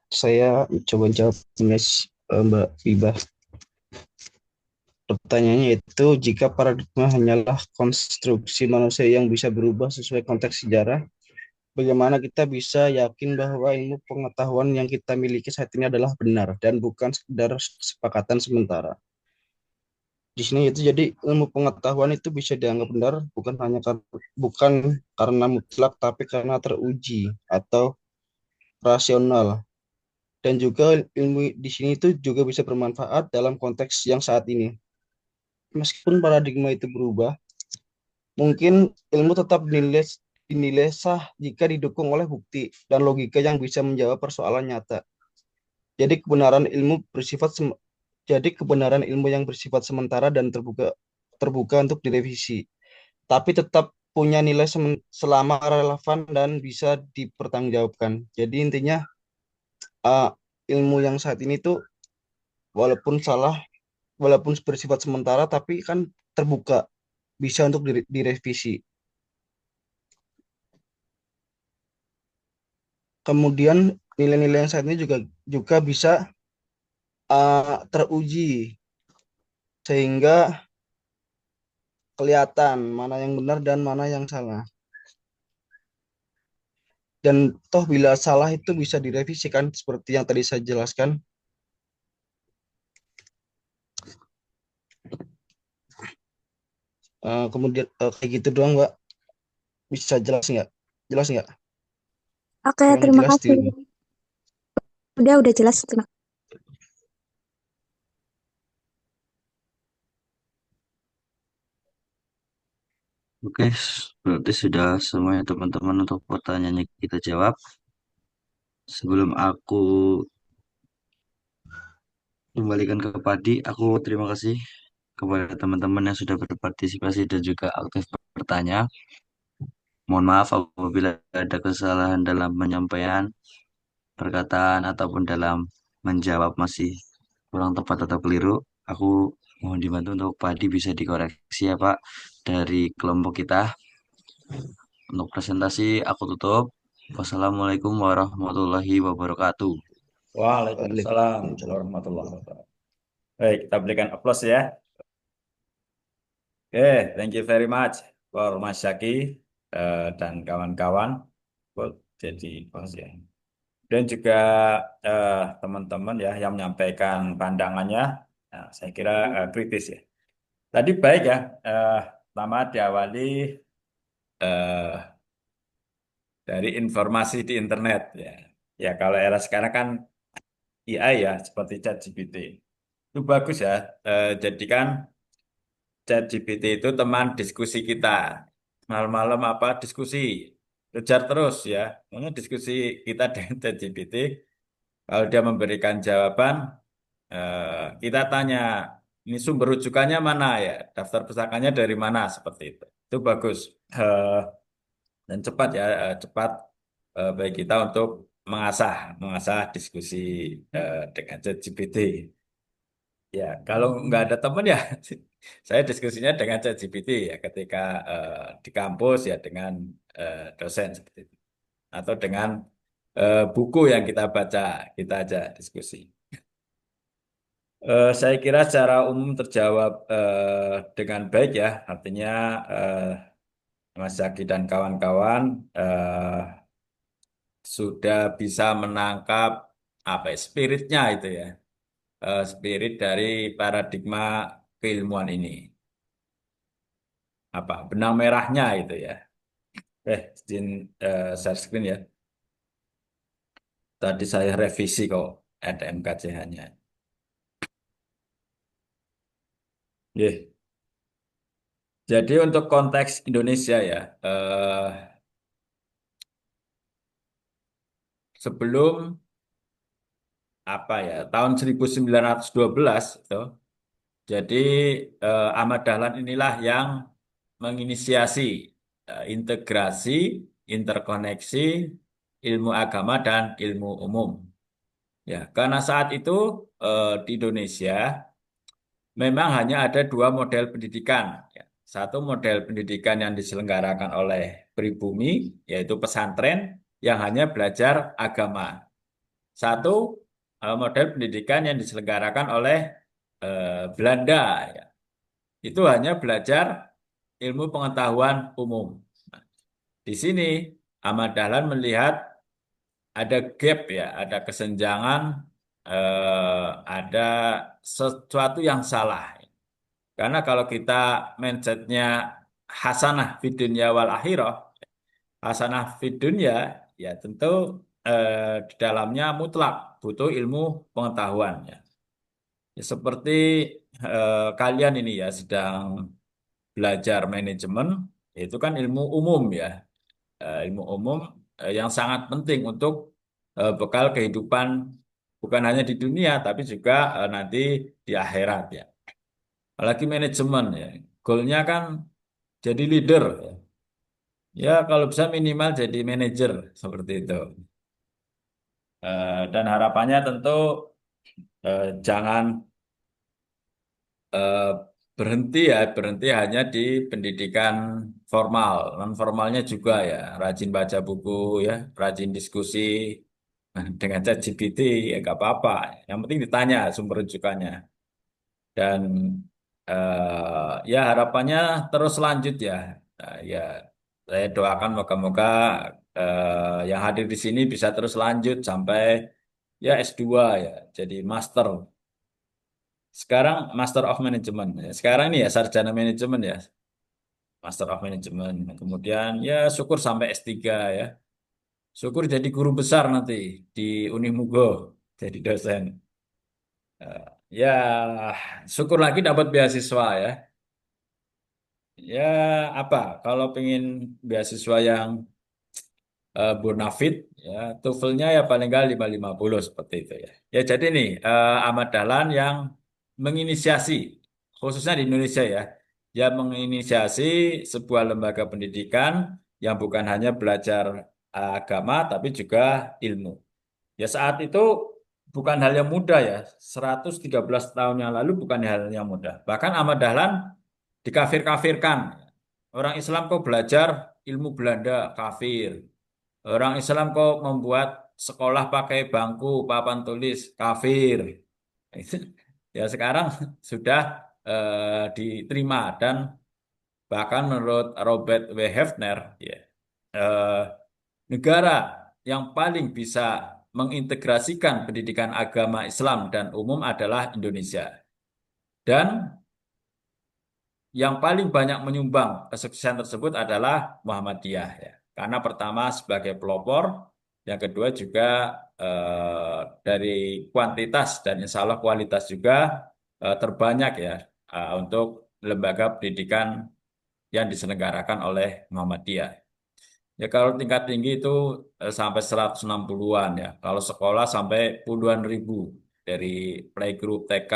Saya coba jawab Mas, Mbak Bibah. Pertanyaannya itu, jika paradigma hanyalah konstruksi manusia yang bisa berubah sesuai konteks sejarah, bagaimana kita bisa yakin bahwa ilmu pengetahuan yang kita miliki saat ini adalah benar dan bukan sekedar kesepakatan sementara? Di sini itu jadi ilmu pengetahuan itu bisa dianggap benar bukan karena mutlak tapi karena teruji atau rasional, dan juga ilmu di sini itu juga bisa bermanfaat dalam konteks yang saat ini. Meskipun paradigma itu berubah, mungkin ilmu tetap dinilai sah jika didukung oleh bukti dan logika yang bisa menjawab persoalan nyata. Jadi kebenaran ilmu bersifat sem- jadi kebenaran ilmu yang bersifat sementara dan terbuka terbuka untuk direvisi, tapi tetap punya nilai selama relevan dan bisa dipertanggungjawabkan. Jadi intinya, uh, ilmu yang saat ini tuh walaupun salah, walaupun bersifat sementara, tapi kan terbuka, bisa untuk direvisi. Kemudian nilai-nilai yang saat ini juga juga bisa teruji sehingga kelihatan mana yang benar dan mana yang salah. Dan toh bila salah itu bisa direvisikan seperti yang tadi saya jelaskan. Kemudian kayak gitu doang, Mbak. Bisa jelas nggak? Jelas nggak? Oke, Kurang terima jelas kasih. di Udah jelas. Terima Oke, berarti sudah semuanya teman-teman untuk pertanyaannya kita jawab. Sebelum aku kembalikan ke Padi, aku terima kasih kepada teman-teman yang sudah berpartisipasi dan juga aktif bertanya. Mohon maaf apabila ada kesalahan dalam penyampaian perkataan ataupun dalam menjawab masih kurang tepat atau keliru. Aku mohon dibantu untuk Padi bisa dikoreksi ya Pak dari kelompok kita. Untuk presentasi aku tutup. Wassalamualaikum warahmatullahi wabarakatuh. Waalaikumsalam warahmatullahi wabarakatuh. Baik, kita berikan aplaus ya. Oke, thank you very much for Mas Syaki dan kawan-kawan buat jadi host ya. Dan juga teman-teman ya yang menyampaikan pandangannya, nah, saya kira kritis ya. Tadi baik ya, pertama diawali eh, dari informasi di internet ya. Ya kalau era sekarang kan AI ya seperti ChatGPT itu bagus ya. Jadikan ChatGPT itu teman diskusi kita. Malam-malam apa diskusi, kejar terus ya. Ini diskusi kita dengan ChatGPT. Kalau dia memberikan jawaban, kita tanya, ini sumber rujukannya mana ya? Daftar pusakanya dari mana seperti itu. Itu bagus. Eh, dan cepat ya, cepat bagi kita untuk mengasah, mengasah diskusi dengan ChatGPT. Ya, kalau nggak ada teman ya, saya diskusinya dengan ChatGPT ya, ketika di kampus ya dengan dosen seperti itu, atau dengan buku yang kita baca, kita aja diskusi. Saya kira secara umum terjawab dengan baik ya, artinya Mas Zaki dan kawan-kawan sudah bisa menangkap apa ya, spiritnya itu ya, spirit dari paradigma keilmuan ini, apa benang merahnya itu ya. Izin share screen ya. Tadi saya revisi kok ada MKCH-nya. Jadi untuk konteks Indonesia ya, sebelum apa ya tahun 1912 itu, jadi Ahmad Dahlan inilah yang menginisiasi integrasi, interkoneksi ilmu agama dan ilmu umum. Ya, karena saat itu di Indonesia memang hanya ada dua model pendidikan. Ya. Satu model pendidikan yang diselenggarakan oleh pribumi, yaitu pesantren, yang hanya belajar agama. Satu, model pendidikan yang diselenggarakan oleh Belanda, ya. Itu hanya belajar ilmu pengetahuan umum. Nah, di sini Ahmad Dahlan melihat ada gap ya, ada kesenjangan, ada sesuatu yang salah. Karena kalau kita mindsetnya hasanah fid dunya wal akhirah, hasanah fid dunya, ya tentu di dalamnya mutlak butuh ilmu pengetahuan ya. Ya, seperti kalian ini ya sedang belajar manajemen, itu kan ilmu umum ya. Ilmu umum yang sangat penting untuk bekal kehidupan bukan hanya di dunia tapi juga nanti di akhirat ya. Apalagi manajemen ya. Goalnya kan jadi leader ya. Ya kalau bisa minimal jadi manajer seperti itu. Dan harapannya tentu jangan eh, berhenti hanya di pendidikan formal, non formalnya juga ya, rajin baca buku ya, rajin diskusi dengan ChatGPT ya gak apa-apa. Yang penting ditanya sumber rujukannya dan ya harapannya terus lanjut ya. Nah, ya saya doakan moga-moga yang hadir di sini bisa terus lanjut sampai ya S2 ya, jadi master. Sekarang Master of Management. Ya, sekarang ini ya sarjana manajemen ya, Master of Management. Kemudian ya syukur sampai S3 ya. Syukur jadi guru besar nanti di Unimugo, jadi dosen. Ya syukur lagi dapat beasiswa ya. Ya apa, kalau pengen beasiswa yang bonafit, ya TOEFL-nya ya paling nggak 550 seperti itu ya. Ya jadi nih Ahmad Dahlan yang menginisiasi khususnya di Indonesia ya, yang menginisiasi sebuah lembaga pendidikan yang bukan hanya belajar agama tapi juga ilmu. Ya saat itu bukan hal yang mudah ya, 113 tahun yang lalu bukan hal yang mudah. Bahkan Ahmad Dahlan dikafir-kafirkan. Orang Islam kok belajar ilmu Belanda, kafir. Orang Islam kok membuat sekolah pakai bangku, papan tulis, kafir. Ya sekarang sudah diterima dan bahkan menurut Robert W. Hefner, ya, eh, negara yang paling bisa mengintegrasikan pendidikan agama Islam dan umum adalah Indonesia. Dan yang paling banyak menyumbang kesuksesan tersebut adalah Muhammadiyah ya. Karena pertama sebagai pelopor, yang kedua juga dari kuantitas dan insya Allah kualitas juga terbanyak ya untuk lembaga pendidikan yang diselenggarakan oleh Muhammadiyah. Ya kalau tingkat tinggi itu sampai 160-an ya. Kalau sekolah sampai puluhan ribu dari playgroup TK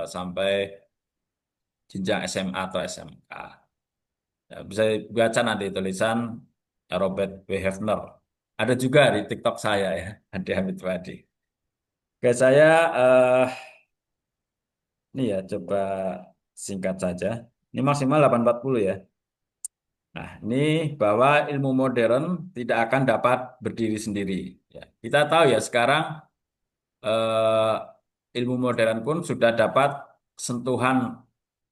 sampai jenjang SMA atau SMK. Ya, bisa baca nanti tulisan Robert W. Hefner. Ada juga di TikTok saya ya, Ade Hamid Wadi. Oke, saya ini ya coba singkat saja. Ini maksimal 840 ya. Nah, ini bahwa ilmu modern tidak akan dapat berdiri sendiri. Ya, kita tahu ya sekarang ilmu modern pun sudah dapat sentuhan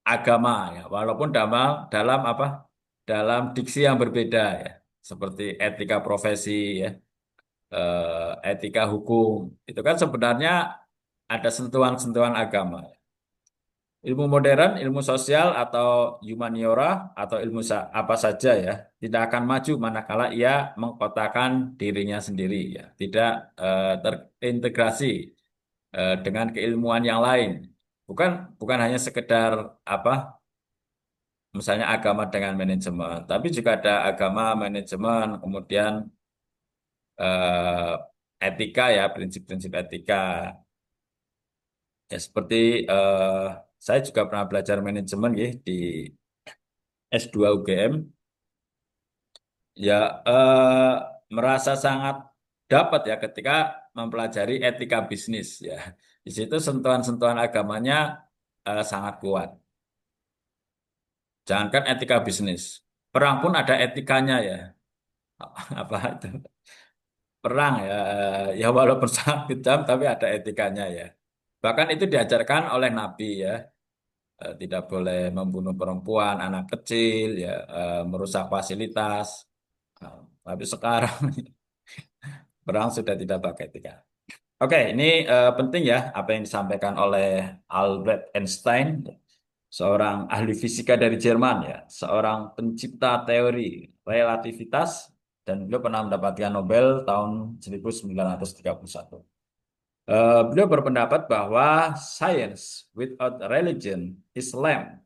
agama ya, walaupun dalam apa? Dalam diksi yang berbeda ya, seperti etika profesi ya, etika hukum. Itu kan sebenarnya ada sentuhan-sentuhan agama. Ilmu modern, ilmu sosial atau humaniora atau ilmu apa saja ya, tidak akan maju manakala ia mengkotakan dirinya sendiri ya, tidak terintegrasi dengan keilmuan yang lain. Bukan bukan hanya sekedar apa misalnya agama dengan manajemen, tapi juga ada agama, manajemen, kemudian etika ya, prinsip-prinsip etika. Ya seperti saya juga pernah belajar manajemen ya di S2 UGM. Ya merasa sangat dapat ya ketika mempelajari etika bisnis ya. Di situ sentuhan-sentuhan agamanya sangat kuat. Jangankan etika bisnis, perang pun ada etikanya ya. Apa itu? perang ya, ya walaupun sangat kejam tapi ada etikanya ya. Bahkan itu diajarkan oleh Nabi ya. Tidak boleh membunuh perempuan, anak kecil, ya, merusak fasilitas. Tapi sekarang perang sudah tidak pakai etika. Oke, ini penting ya apa yang disampaikan oleh Albert Einstein, seorang ahli fisika dari Jerman ya, seorang pencipta teori relativitas dan beliau pernah mendapatkan Nobel tahun 1931. Beliau berpendapat bahwa science without religion is lame.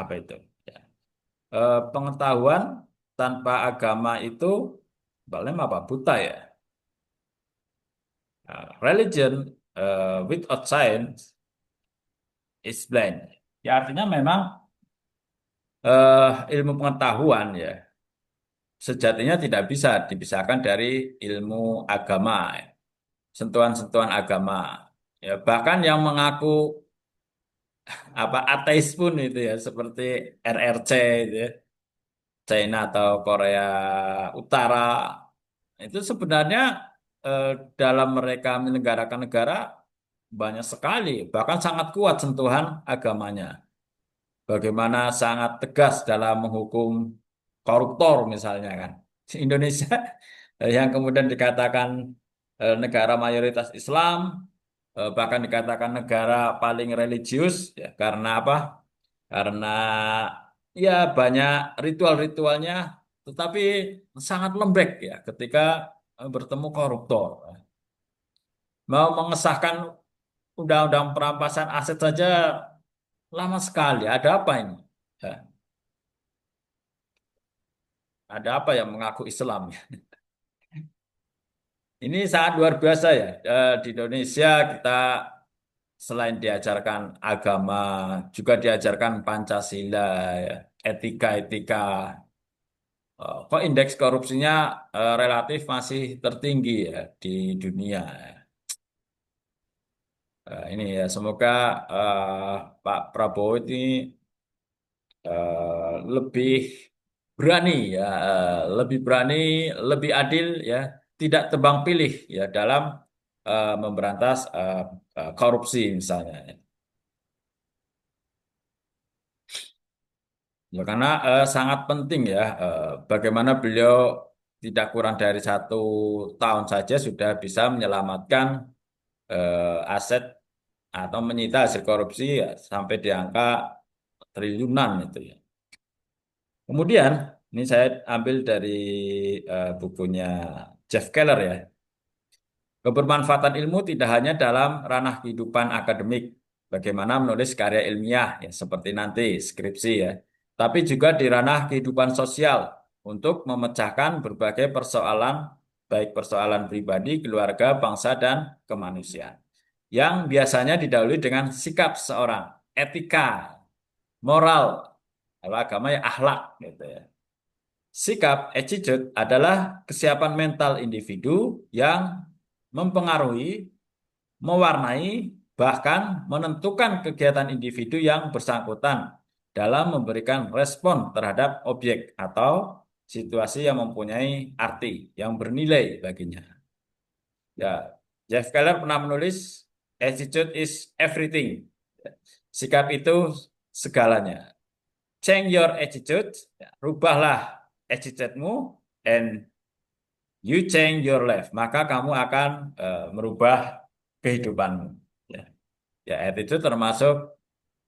Apa itu? Ya. Pengetahuan tanpa agama itu lame apa? Buta ya. Religion without science is blind. Ya artinya memang ilmu pengetahuan ya sejatinya tidak bisa dipisahkan dari ilmu agama, ya. Sentuhan-sentuhan agama. Ya bahkan yang mengaku apa ateis pun itu ya seperti RRC itu ya, China atau Korea Utara itu sebenarnya eh, dalam mereka menyelenggarakan negara banyak sekali bahkan sangat kuat sentuhan agamanya. Bagaimana sangat tegas dalam menghukum koruptor misalnya kan. Indonesia yang kemudian dikatakan negara mayoritas Islam, bahkan dikatakan negara paling religius ya karena apa? Karena ya banyak ritual-ritualnya tetapi sangat lembek ya ketika bertemu koruptor. Mau mengesahkan undang-undang perampasan aset saja lama sekali. Ada apa ini? Ya. Ada apa yang mengaku Islam? Ini sangat luar biasa ya. Di Indonesia kita selain diajarkan agama, juga diajarkan Pancasila, ya, etika-etika. Kok indeks korupsinya relatif masih tertinggi ya di dunia. Ini ya semoga Pak Prabowo ini lebih berani ya, lebih berani, lebih adil ya, tidak tebang pilih ya dalam memberantas korupsi misalnya. Ya, karena sangat penting ya bagaimana beliau tidak kurang dari 1 tahun saja sudah bisa menyelamatkan aset atau menyita hasil korupsi ya, sampai di angka triliunan itu ya. Kemudian, ini saya ambil dari bukunya Jeff Keller ya. Kebermanfaatan ilmu tidak hanya dalam ranah kehidupan akademik, bagaimana menulis karya ilmiah, ya, seperti nanti skripsi ya, tapi juga di ranah kehidupan sosial untuk memecahkan berbagai persoalan, baik persoalan pribadi, keluarga, bangsa, dan kemanusiaan, yang biasanya didahului dengan sikap seorang, etika, moral, kalau agama ya akhlak gitu ya. Sikap attitude adalah kesiapan mental individu yang mempengaruhi, mewarnai, bahkan menentukan kegiatan individu yang bersangkutan dalam memberikan respon terhadap objek atau situasi yang mempunyai arti, yang bernilai baginya. Ya, Jeff Keller pernah menulis, attitude is everything. Sikap itu segalanya. Change your attitude, ya, rubahlah attitude-mu, and you change your life. Maka kamu akan merubah kehidupanmu. Ya, ya attitude termasuk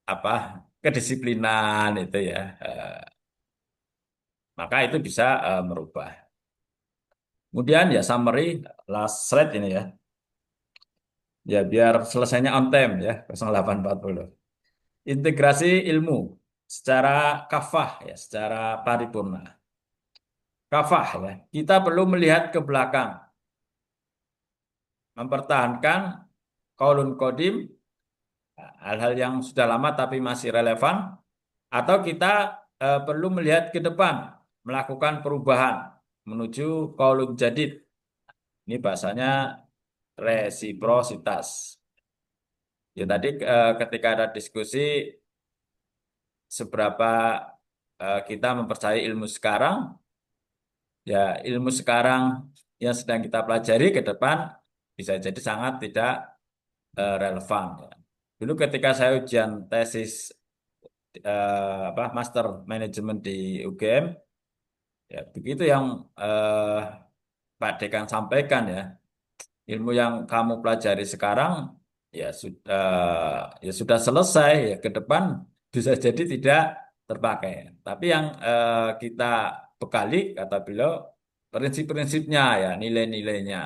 apa? Kedisiplinan itu ya. Maka itu bisa merubah. Kemudian ya summary last slide ini ya. Ya biar selesainya on time ya 08.40. Integrasi ilmu secara kafah ya, secara paripurna. Kafah ya, kita perlu melihat ke belakang, mempertahankan qaulun qadim, hal-hal yang sudah lama tapi masih relevan, atau kita perlu melihat ke depan, melakukan perubahan menuju qaulun jadid. Ini bahasanya resiprositas. Ya tadi ketika ada diskusi seberapa kita mempercayai ilmu sekarang, ya ilmu sekarang yang sedang kita pelajari ke depan bisa jadi sangat tidak relevan. Ya. Dulu ketika saya ujian tesis master manajemen di UGM, ya begitu yang Pak Dekan sampaikan ya, ilmu yang kamu pelajari sekarang ya sudah selesai ya ke depan bisa jadi tidak terpakai. Tapi yang kita bekali kata beliau prinsip-prinsipnya ya nilai-nilainya.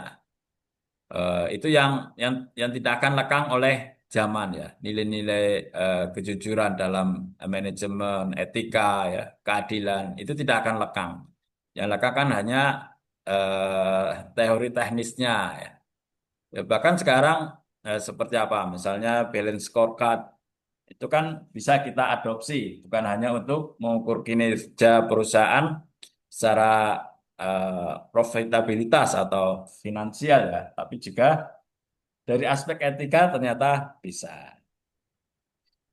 Itu yang tidak akan lekang oleh zaman ya. Nilai-nilai kejujuran dalam manajemen, etika ya, keadilan itu tidak akan lekang. Yang lekang kan hanya teori teknisnya ya. Ya, bahkan sekarang seperti apa? Misalnya balance scorecard itu kan bisa kita adopsi, bukan hanya untuk mengukur kinerja perusahaan secara profitabilitas atau finansial ya, tapi juga dari aspek etika ternyata bisa.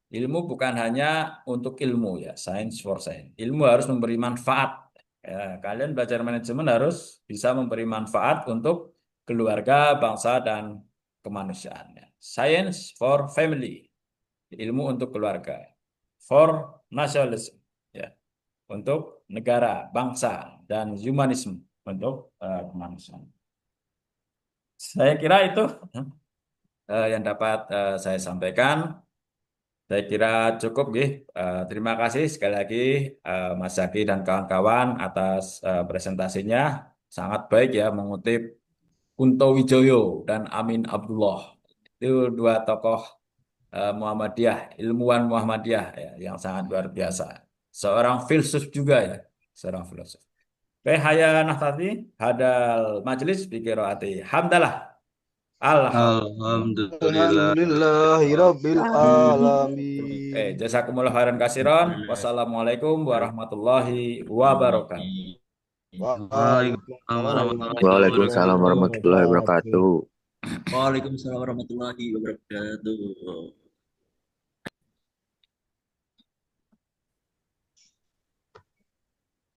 Ilmu bukan hanya untuk ilmu ya, science for science. Ilmu harus memberi manfaat. Ya, kalian belajar manajemen harus bisa memberi manfaat untuk keluarga, bangsa, dan kemanusiaan. Ya. Science for family, ilmu untuk keluarga. For nationalism, ya, untuk negara, bangsa, dan humanisme untuk kemanusiaan. Saya kira itu yang dapat saya sampaikan. Saya kira cukup, nggih. Terima kasih sekali lagi Mas Zaki dan kawan-kawan atas presentasinya. Sangat baik ya mengutip Kunto Wijoyo dan Amin Abdullah. Itu dua tokoh Muhammadiyah, ilmuwan Muhammadiyah ya, yang sangat luar biasa. Seorang filsuf juga ya, seorang filsuf. Oke, haya nahtati hadal majelis biqiraati hamdalah. Alhamdulillah. Alhamdulillah. Alhamdulillahirabbil alamin. Jazakumullah khairan kasiron. Wassalamualaikum warahmatullahi wabarakatuh. Waalaikumsalam warahmatullahi wabarakatuh. wabarakatuh. Waalaikumsalam warahmatullahi wabarakatuh.